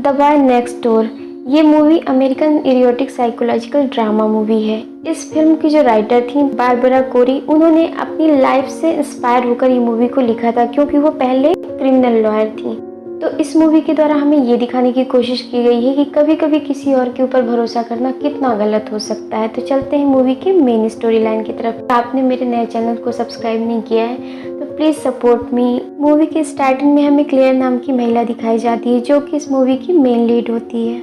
The boy next door. ये movie American erotic psychological drama movie है। इस film की जो राइटर थी बारबरा कोरी, उन्होंने अपनी लाइफ से इंस्पायर होकर ये मूवी को लिखा था, क्योंकि वो पहले क्रिमिनल लॉयर थी। तो इस मूवी के द्वारा हमें ये दिखाने की कोशिश की गई है कि कभी कभी किसी और के ऊपर भरोसा करना कितना गलत हो सकता है। तो चलते हैं मूवी के मेन स्टोरी लाइन की तरफ। आपने मेरे नए चैनल को सब्सक्राइब नहीं किया है तो प्लीज़ सपोर्ट मी। मूवी के स्टार्टिंग में हमें क्लेयर नाम की महिला दिखाई जाती है, जो कि इस मूवी की मेन लीड होती है।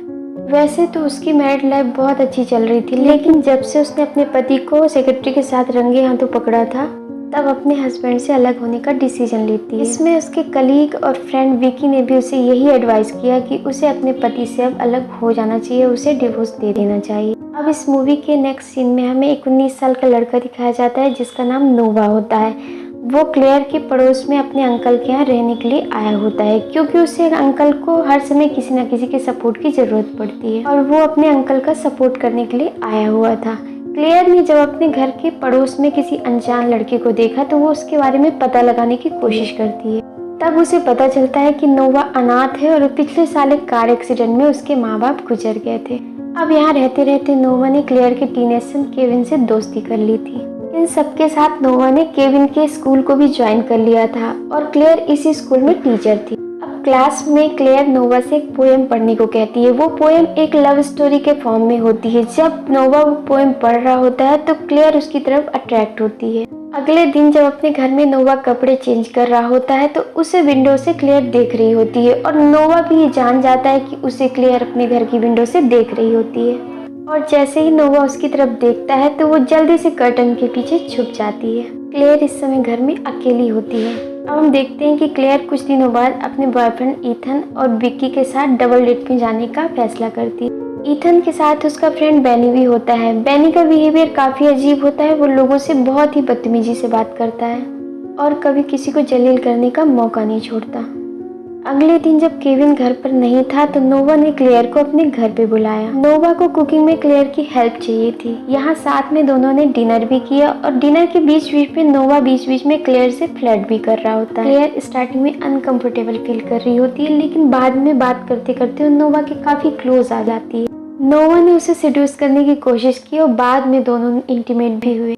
वैसे तो उसकी मैरिड लाइफ बहुत अच्छी चल रही थी, लेकिन जब से उसने अपने पति को सेक्रेटरी के साथ रंगे हाथों पकड़ा था, तब अपने हस्बैंड से अलग होने का डिसीजन लेती है। इसमें उसके कलीग और फ्रेंड विकी ने भी उसे यही एडवाइस किया कि उसे अपने पति से अब अलग हो जाना चाहिए, उसे डिवोर्स दे देना चाहिए। अब इस मूवी के नेक्स्ट सीन में हमें एक 19 साल का लड़का दिखाया जाता है, जिसका नाम नोवा होता है। वो क्लेयर के पड़ोस में अपने अंकल के यहाँ रहने के लिए आया होता है, क्योंकि उसे अंकल को हर समय किसी न किसी के सपोर्ट की ज़रूरत पड़ती है, और वो अपने अंकल का सपोर्ट करने के लिए आया हुआ था। क्लेयर ने जब अपने घर के पड़ोस में किसी अनजान लड़के को देखा तो वो उसके बारे में पता लगाने की कोशिश करती है। तब उसे पता चलता है कि नोवा अनाथ है और पिछले साल एक कार एक्सीडेंट में उसके माँ बाप गुजर गए थे। अब यहाँ रहते रहते नोवा ने क्लेयर के टीनेज सन केविन से दोस्ती कर ली थी। इन सबके साथ नोवा ने केविन के स्कूल को भी ज्वाइन कर लिया था, और क्लेयर इसी स्कूल में टीचर थी। अब क्लास में क्लेयर नोवा से एक पोएम पढ़ने को कहती है। वो पोएम एक लव स्टोरी के फॉर्म में होती है। जब नोवा वो पोएम पढ़ रहा होता है तो क्लेयर उसकी तरफ अट्रैक्ट होती है। अगले दिन जब अपने घर में नोवा कपड़े चेंज कर रहा होता है तो उसे विंडो से क्लेयर देख रही होती है, और नोवा भी ये जान जाता है कि उसे क्लेयर अपने घर की विंडो से देख रही होती है। और जैसे ही नोवा उसकी तरफ देखता है तो वो जल्दी से कर्टन के पीछे छुप जाती है। क्लेयर इस समय घर में अकेली होती है। अब हम देखते हैं कि क्लेयर कुछ दिनों बाद अपने बॉयफ्रेंड ईथन और विक्की के साथ डबल डेट में जाने का फैसला करती है। ईथन के साथ उसका फ्रेंड बेनी भी होता है। बेनी का बिहेवियर काफ़ी अजीब होता है। वो लोगों से बहुत ही बदतमीजी से बात करता है और कभी किसी को जलील करने का मौका नहीं छोड़ता। अगले दिन जब केविन घर पर नहीं था तो नोवा ने क्लेयर को अपने घर पे बुलाया। नोवा को कुकिंग में क्लेयर की हेल्प चाहिए थी। यहाँ साथ में दोनों ने डिनर भी किया, और डिनर के बीच बीच में नोवा बीच बीच में क्लेयर से फ्लर्ट भी कर रहा होता है। क्लेयर स्टार्टिंग में अनकंफर्टेबल फील कर रही होती है, लेकिन बाद में बात करते करते नोवा के काफी क्लोज आ जाती है। नोवा ने उसे सेड्यूस करने की कोशिश की और बाद में दोनों इंटीमेट भी हुए।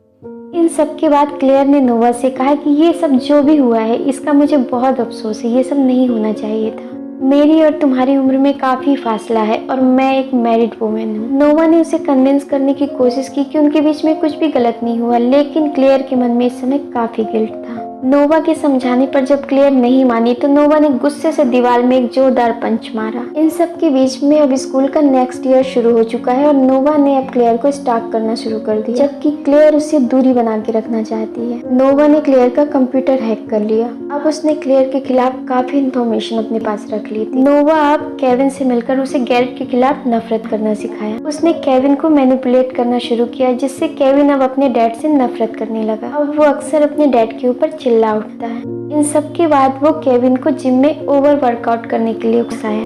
इन सब के बाद क्लेयर ने नोवा से कहा कि ये सब जो भी हुआ है इसका मुझे बहुत अफसोस है, ये सब नहीं होना चाहिए था। मेरी और तुम्हारी उम्र में काफ़ी फासला है और मैं एक मैरिड वुमेन हूँ। नोवा ने उसे कन्विंस करने की कोशिश की कि उनके बीच में कुछ भी गलत नहीं हुआ, लेकिन क्लेयर के मन में इस समय काफ़ी गिल्ट था। नोवा के समझाने पर जब क्लेयर नहीं मानी तो नोवा ने गुस्से से दीवार में एक जोरदार पंच मारा। इन सब के बीच में अब स्कूल का नेक्स्ट ईयर शुरू हो चुका है और नोवा ने अब क्लेयर को स्टॉक करना शुरू कर दिया, जबकि क्लेयर उससे दूरी बना के रखना चाहती है। नोवा ने क्लेयर का कंप्यूटर हैक कर लिया। अब उसने क्लेयर के खिलाफ काफी इंफॉर्मेशन अपने पास रख ली थी। नोवा अब केविन से मिलकर उसे गैरेट के खिलाफ नफरत करना सिखाया। उसने केविन को मैनिपुलेट करना शुरू किया, जिससे केविन अब अपने डैड से नफरत करने लगा। अब वो अक्सर अपने डैड के ऊपर चिल्ला उठता है। इन सब के बाद वो केविन को जिम में ओवर वर्कआउट करने के लिए उकसाया।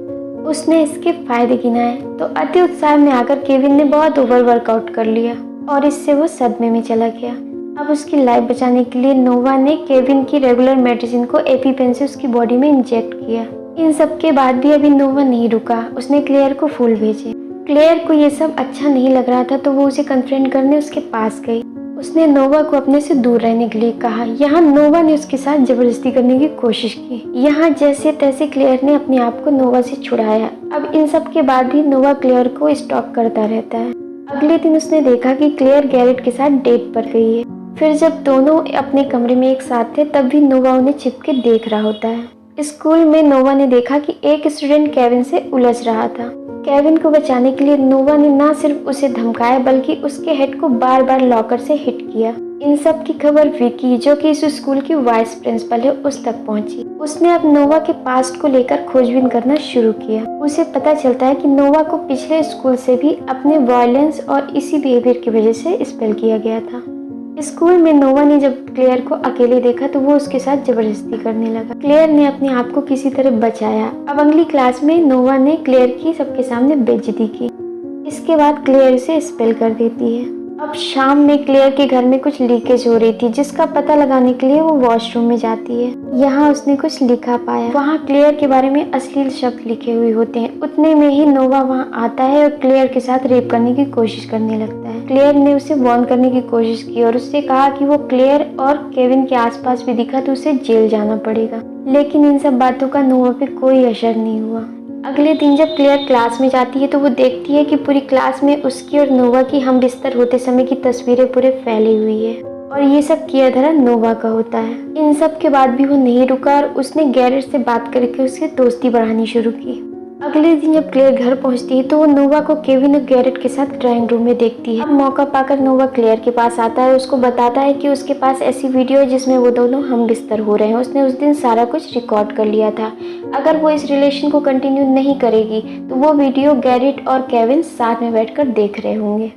उसने इसके फायदे गिनाए तो अति उत्साह में आकर केविन ने बहुत ओवर वर्कआउट कर लिया और इससे वो सदमे में चला गया। अब उसकी लाइफ बचाने के लिए नोवा ने केविन की रेगुलर मेडिसिन को एपीपेन से उसकी बॉडी में इंजेक्ट किया। इन सब के बाद भी अभी नोवा नहीं रुका। उसने क्लेयर को फूल भेजे। क्लेयर को ये सब अच्छा नहीं लग रहा था तो वो उसे कन्फ्रंट करने उसके पास गई। उसने नोवा को अपने से दूर रहने के लिए कहा। यहाँ नोवा ने उसके साथ जबरदस्ती करने की कोशिश की। यहाँ जैसे तैसे क्लेयर ने अपने आप को नोवा से छुड़ाया। अब इन सब के बाद भी नोवा क्लेयर को स्टॉक करता रहता है। अगले दिन उसने देखा कि क्लेयर गैरेट के साथ डेट पर गई है। फिर जब दोनों अपने कमरे में एक साथ थे तब भी नोवा उन्हें छिपके देख रहा होता है। स्कूल में नोवा ने देखा कि एक स्टूडेंट केविन से उलझ रहा था। केविन को बचाने के लिए नोवा ने न सिर्फ उसे धमकाया बल्कि उसके हेड को बार बार लॉकर से हिट किया। इन सब की खबर विकी, जो कि इस स्कूल की वाइस प्रिंसिपल है, उस तक पहुंची। उसने अब नोवा के पास्ट को लेकर खोजबीन करना शुरू किया। उसे पता चलता है कि नोवा को पिछले स्कूल से भी अपने वायलेंस और इसी बिहेवियर की वजह से एक्सपेल किया गया था। स्कूल में नोवा ने जब क्लेयर को अकेले देखा तो वो उसके साथ जबरदस्ती करने लगा। क्लेयर ने अपने आप को किसी तरह बचाया। अब अगली क्लास में नोवा ने क्लेयर की सबके सामने बेइज्जती की। इसके बाद क्लेयर उसे एक्सपेल कर देती है। अब शाम में क्लेयर के घर में कुछ लीकेज हो रही थी, जिसका पता लगाने के लिए वो वॉशरूम में जाती है। यहाँ उसने कुछ लिखा पाया। वहाँ क्लेयर के बारे में अश्लील शब्द लिखे हुए होते हैं। उतने में ही नोवा वहाँ आता है और क्लेयर के साथ रेप करने की कोशिश करने लगता है। क्लेयर ने उसे वार्न करने की कोशिश की और उससे कहा कि वो क्लेयर और केविन के आसपास भी दिखा तो उसे जेल जाना पड़ेगा, लेकिन इन सब बातों का नोवा पे कोई असर नहीं हुआ। अगले दिन जब क्लेयर क्लास में जाती है तो वो देखती है कि पूरी क्लास में उसकी और नोवा की हम बिस्तर होते समय की तस्वीरें पूरे फैली हुई है और ये सब किया धरा नोवा का होता है। इन सब के बाद भी वो नहीं रुका और उसने गैरेट से बात करके उससे दोस्ती बढ़ानी शुरू की। अगले दिन जब क्लेयर घर पहुंचती है तो वो नोवा को केविन और गैरेट के साथ ड्राइंग रूम में देखती है। अब मौका पाकर नोवा क्लेयर के पास आता है, उसको बताता है कि उसके पास ऐसी वीडियो है जिसमें वो दोनों हम बिस्तर हो रहे हैं। उसने उस दिन सारा कुछ रिकॉर्ड कर लिया था। अगर वो इस रिलेशन को कंटिन्यू नहीं करेगी तो वो वीडियो गैरेट और केविन साथ में बैठकर देख रहे होंगे।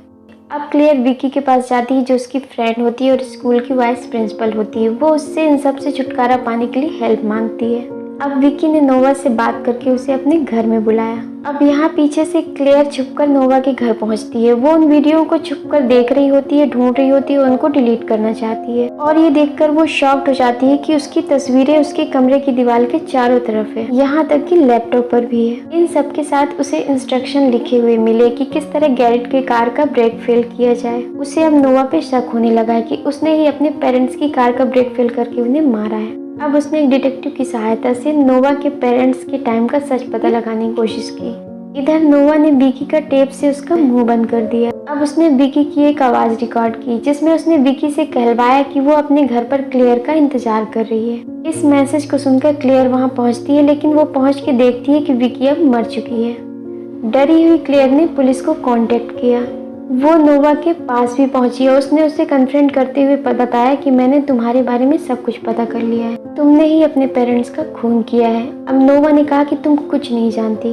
अब क्लेयर विकी के पास जाती है जो उसकी फ्रेंड होती है और स्कूल की वाइस प्रिंसिपल होती है। वो उससे इन सब से छुटकारा पाने के लिए हेल्प मांगती है। अब विकी ने नोवा से बात करके उसे अपने घर में बुलाया। अब यहाँ पीछे से क्लेयर छुपकर नोवा के घर पहुँचती है। वो उन वीडियो को छुपकर देख रही होती है, ढूंढ रही होती है, उनको डिलीट करना चाहती है और ये देखकर वो शॉक्ड हो जाती है कि उसकी तस्वीरें उसके कमरे की दीवार के चारों तरफ है, यहाँ तक कि लैपटॉप पर भी है। इन सब के साथ उसे इंस्ट्रक्शन लिखे हुए मिले कि किस तरह गैरेट के कार का ब्रेक फेल किया जाए। उसे अब नोवा पे शक होने लगा है कि उसने ही अपने पेरेंट्स की कार का ब्रेक फेल करके उन्हें मारा है। अब उसने एक डिटेक्टिव की सहायता से नोवा के पेरेंट्स के टाइम का सच पता लगाने की कोशिश की। इधर नोवा ने विकी का टेप से उसका मुंह बंद कर दिया। अब उसने विकी की एक आवाज रिकॉर्ड की जिसमें उसने विकी से कहलवाया कि वो अपने घर पर क्लेयर का इंतजार कर रही है। इस मैसेज को सुनकर क्लेयर वहां पहुंचती है, लेकिन वो पहुंच के देखती है कि विकी अब मर चुकी है। डरी हुई क्लेयर ने पुलिस को कांटेक्ट किया। वो नोवा के पास भी पहुंची और उसने उसे कन्फ्रंट करते हुए बताया कि मैंने तुम्हारे बारे में सब कुछ पता कर लिया है, तुमने ही अपने पेरेंट्स का खून किया है। अब नोवा ने कहा कि तुम कुछ नहीं जानती,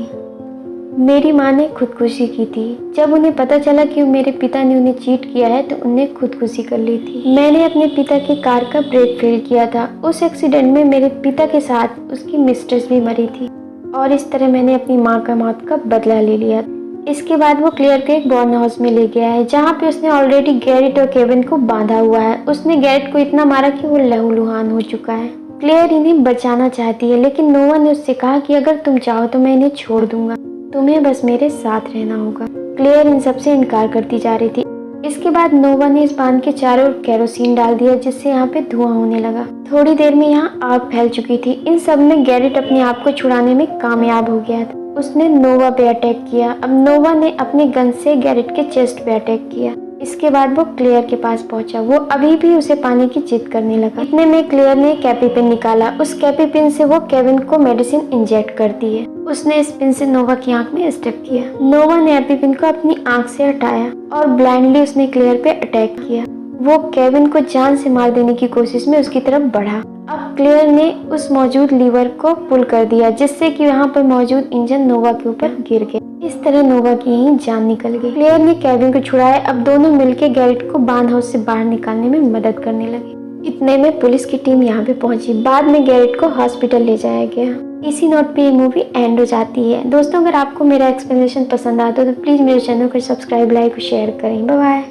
मेरी माँ ने खुदकुशी की थी। जब उन्हें पता चला कि मेरे पिता ने उन्हें चीट किया है तो उन्हें खुदकुशी कर ली थी। मैंने अपने पिता की कार का ब्रेक फेल किया था। उस एक्सीडेंट में मेरे पिता के साथ उसकी मिस्ट्रेस भी मरी थी और इस तरह मैंने अपनी माँ का मौत का बदला ले लिया। इसके बाद वो क्लेयर के एक बॉर्न हाउस में ले गया है जहाँ पे उसने ऑलरेडी गैरेट और केविन को बांधा हुआ है। उसने गैरेट को इतना मारा कि वो लहूलुहान हो चुका है। क्लेयर इन्हें बचाना चाहती है, लेकिन नोवा ने उससे कहा कि अगर तुम चाहो तो मैं इन्हें छोड़ दूंगा, तुम्हें बस मेरे साथ रहना होगा। क्लेयर इन सबसे इनकार करती जा रही थी। इसके बाद नोवा ने इस बांध के चारों ओर केरोसिन डाल दिया जिससे यहाँ पे धुआं होने लगा। थोड़ी देर में यहाँ आग फैल चुकी थी। इन सब में गैरेट अपने आप को छुड़ाने में कामयाब हो गया था। उसने नोवा पे अटैक किया। अब नोवा ने अपने गन से गैरेट के चेस्ट पे अटैक किया। इसके बाद वो क्लेयर के पास पहुंचा। वो अभी भी उसे पाने की जिद करने लगा। इतने में क्लेयर ने एक एपिपिन निकाला। उस एपिपिन से वो केविन को मेडिसिन इंजेक्ट करती है। उसने इस पिन से नोवा की आंख में स्टिक किया। नोवा ने एपिपिन को अपनी आंख से हटाया और ब्लाइंडली उसने क्लेयर पे अटैक किया। वो केविन को जान से मार देने की कोशिश में उसकी तरफ बढ़ा। अब क्लेयर ने उस मौजूद लीवर को पुल कर दिया जिससे कि यहाँ पर मौजूद इंजन नोवा के ऊपर गिर गया। इस तरह नोवा की यहीं जान निकल गई। क्लेयर ने केविन को छुड़ाया। अब दोनों मिलकर गैरेट को बांध हाउस से बाहर निकालने में मदद करने लगे। इतने में पुलिस की टीम यहाँ पे पहुंची। बाद में गैरेट को हॉस्पिटल ले जाया गया। इसी नोट पे ये मूवी एंड हो जाती है। दोस्तों, अगर आपको मेरा एक्सप्लेनेशन पसंद आता है तो प्लीज मेरे चैनल को सब्सक्राइब, लाइक और शेयर करें। Bye bye.